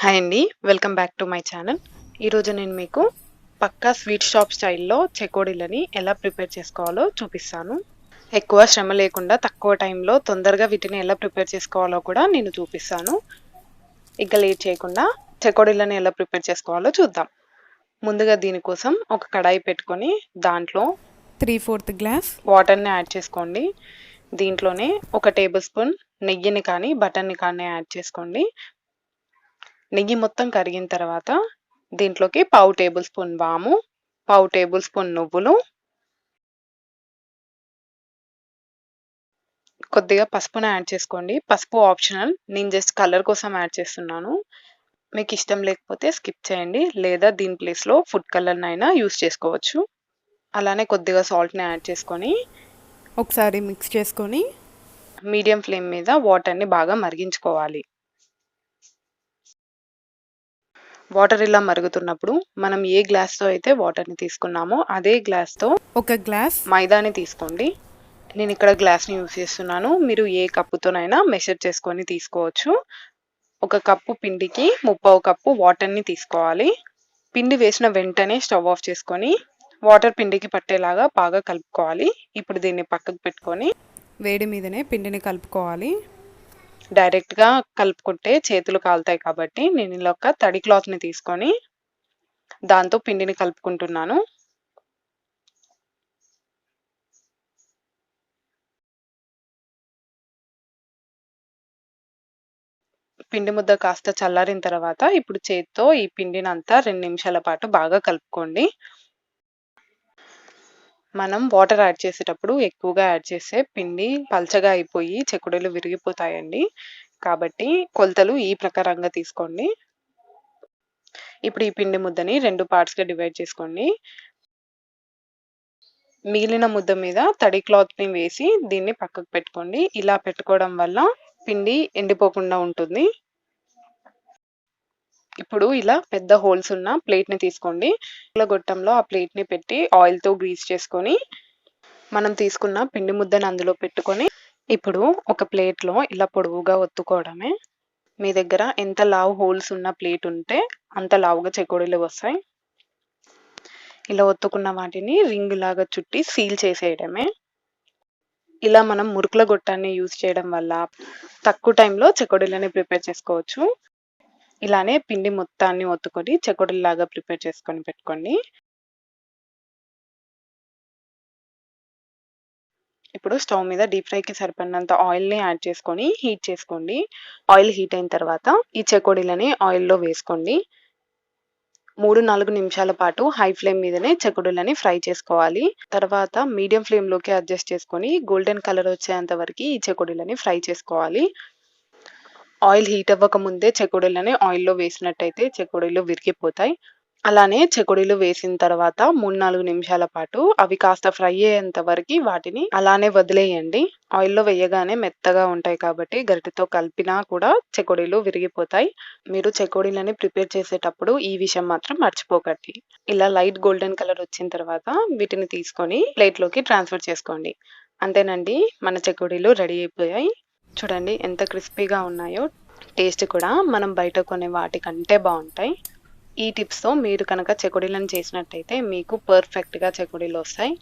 Hi అండి, welcome back to my channel. ఈరోజు నేను మీకు పక్కా స్వీట్ షాప్ స్టైల్లో చెకోడీలని ఎలా ప్రిపేర్ చేసుకోవాలో చూపిస్తాను. ఎక్కువ శ్రమ లేకుండా తక్కువ టైంలో తొందరగా వీటిని ఎలా ప్రిపేర్ చేసుకోవాలో కూడా నేను చూపిస్తాను. ఇక లేట్ చేయకుండా చెకోడీలని ఎలా ప్రిపేర్ చేసుకోవాలో చూద్దాం. ముందుగా దీనికోసం ఒక కడాయి పెట్టుకొని దాంట్లో 3/4 గ్లాస్ వాటర్ని యాడ్ చేసుకోండి. దీంట్లోనే ఒక టేబుల్ స్పూన్ నెయ్యిని కానీ బటర్ని కానీ యాడ్ చేసుకోండి. నెయ్యి మొత్తం కరిగిన తర్వాత దీంట్లోకి 1/2 టేబుల్ స్పూన్ వాము, 1/2 టేబుల్ స్పూన్ నువ్వులు, కొద్దిగా పసుపును యాడ్ చేసుకోండి. పసుపు ఆప్షనల్, నేను జస్ట్ కలర్ కోసం యాడ్ చేస్తున్నాను. మీకు ఇష్టం లేకపోతే స్కిప్ చేయండి, లేదా దీని ప్లేస్లో ఫుడ్ కలర్నైనా యూస్ చేసుకోవచ్చు. అలానే కొద్దిగా సాల్ట్ని యాడ్ చేసుకొని ఒకసారి మిక్స్ చేసుకొని మీడియం ఫ్లేమ్ మీద వాటర్ని బాగా మరిగించుకోవాలి. వాటర్ ఇలా మరుగుతున్నప్పుడు మనం ఏ గ్లాస్తో అయితే వాటర్ని తీసుకున్నామో అదే గ్లాస్తో ఒక గ్లాస్ మైదాని తీసుకోండి. నేను ఇక్కడ గ్లాస్ని యూజ్ చేస్తున్నాను. మీరు ఏ కప్పుతోనైనా మెషర్ చేసుకొని తీసుకోవచ్చు. ఒక కప్పు పిండికి 3/4 కప్పు వాటర్ని తీసుకోవాలి. పిండి వేసిన వెంటనే స్టవ్ ఆఫ్ చేసుకొని వాటర్ పిండికి పట్టేలాగా బాగా కలుపుకోవాలి. ఇప్పుడు దీన్ని పక్కకు పెట్టుకొని వేడి మీదనే పిండిని కలుపుకోవాలి. డైరెక్ట్గా కలుపుకుంటే చేతులు కాలుతాయి కాబట్టి నేను ఇలా ఒక తడి క్లాత్ని తీసుకొని దాంతో పిండిని కలుపుకుంటున్నాను. పిండి ముద్ద కాస్త చల్లారిన తర్వాత ఇప్పుడు చేత్తో ఈ పిండిని అంతా 2 నిమిషాల పాటు బాగా కలుపుకోండి. మనం వాటర్ యాడ్ చేసేటప్పుడు ఎక్కువగా యాడ్ చేస్తే పిండి పల్చగా అయిపోయి చెకుడులు విరిగిపోతాయండి. కాబట్టి కొలతలు ఈ ప్రకారంగా తీసుకోండి. ఇప్పుడు ఈ పిండి ముద్దని 2 పార్ట్స్గా డివైడ్ చేసుకోండి. మిగిలిన ముద్ద మీద తడి క్లాత్ని వేసి దీన్ని పక్కకు పెట్టుకోండి. ఇలా పెట్టుకోవడం వల్ల పిండి ఎండిపోకుండా ఉంటుంది. ఇప్పుడు ఇలా పెద్ద హోల్స్ ఉన్న ప్లేట్ని తీసుకోండి. గొట్టంలో ఆ ప్లేట్ని పెట్టి ఆయిల్తో గ్రీస్ చేసుకొని మనం తీసుకున్న పిండి ముద్దను అందులో పెట్టుకొని ఇప్పుడు ఒక ప్లేట్లో ఇలా పొడవుగా ఒత్తుకోవడమే. మీ దగ్గర ఎంత లావు హోల్స్ ఉన్న ప్లేట్ ఉంటే అంత లావుగా చెకోడీలు వస్తాయి. ఇలా ఒత్తుకున్న వాటిని రింగ్ లాగా చుట్టి సీల్ చేసేయడమే. ఇలా మనం మురుకుల గొట్టాన్ని యూజ్ చేయడం వల్ల తక్కువ టైంలో చెకోడీలని ప్రిపేర్ చేసుకోవచ్చు. ఇలానే పిండి మొత్తాన్ని ఒత్తుకొని చెకోడీలాగా ప్రిపేర్ చేసుకొని పెట్టుకోండి. ఇప్పుడు స్టవ్ మీద డీప్ ఫ్రైకి సరిపడినంత ఆయిల్ని యాడ్ చేసుకొని హీట్ చేసుకోండి. ఆయిల్ హీట్ అయిన తర్వాత ఈ చెకోడీలని ఆయిల్లో వేసుకోండి. 3-4 నిమిషాల పాటు హై ఫ్లేమ్ మీదనే చెకోడీలని ఫ్రై చేసుకోవాలి. తర్వాత మీడియం ఫ్లేమ్లోకి అడ్జస్ట్ చేసుకొని గోల్డెన్ కలర్ వచ్చేంత వరకు ఈ చెకోడీలని ఫ్రై చేసుకోవాలి. ఆయిల్ హీట్ అవ్వక ముందే చెకోడీలని ఆయిల్లో వేసినట్టయితే చెకోడీలు విరిగిపోతాయి. అలానే చెకోడీలు వేసిన తర్వాత 3-4 నిమిషాల పాటు అవి కాస్త ఫ్రై అయ్యేంత వరకు వాటిని అలానే వదిలేయండి. ఆయిల్లో వేయగానే మెత్తగా ఉంటాయి కాబట్టి గరిటెతో కలిపినా కూడా చెకోడీలు విరిగిపోతాయి. మీరు చెకోడీలని ప్రిపేర్ చేసేటప్పుడు ఈ విషయం మాత్రం మర్చిపోకండి. ఇలా లైట్ గోల్డెన్ కలర్ వచ్చిన తర్వాత వీటిని తీసుకొని ప్లేట్లోకి ట్రాన్స్ఫర్ చేసుకోండి. అంతేనండి, మన చెకోడీలు రెడీ అయిపోయాయి. చూడండి ఎంత క్రిస్పీగా ఉన్నాయో. టేస్ట్ కూడా మనం బయట కొనే వాటికంటే బాగుంటాయి. ఈ టిప్స్తో మీరు కనుక చెకోడీలను చేసినట్టయితే మీకు పర్ఫెక్ట్గా చెకోడీలు వస్తాయి.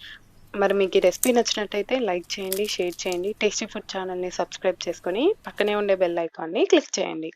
మరి మీకు ఈ రెసిపీ నచ్చినట్టయితే లైక్ చేయండి, షేర్ చేయండి. టేస్టీ ఫుడ్ ఛానల్ని సబ్స్క్రైబ్ చేసుకొని పక్కనే ఉండే బెల్ ఐకాన్ని క్లిక్ చేయండి.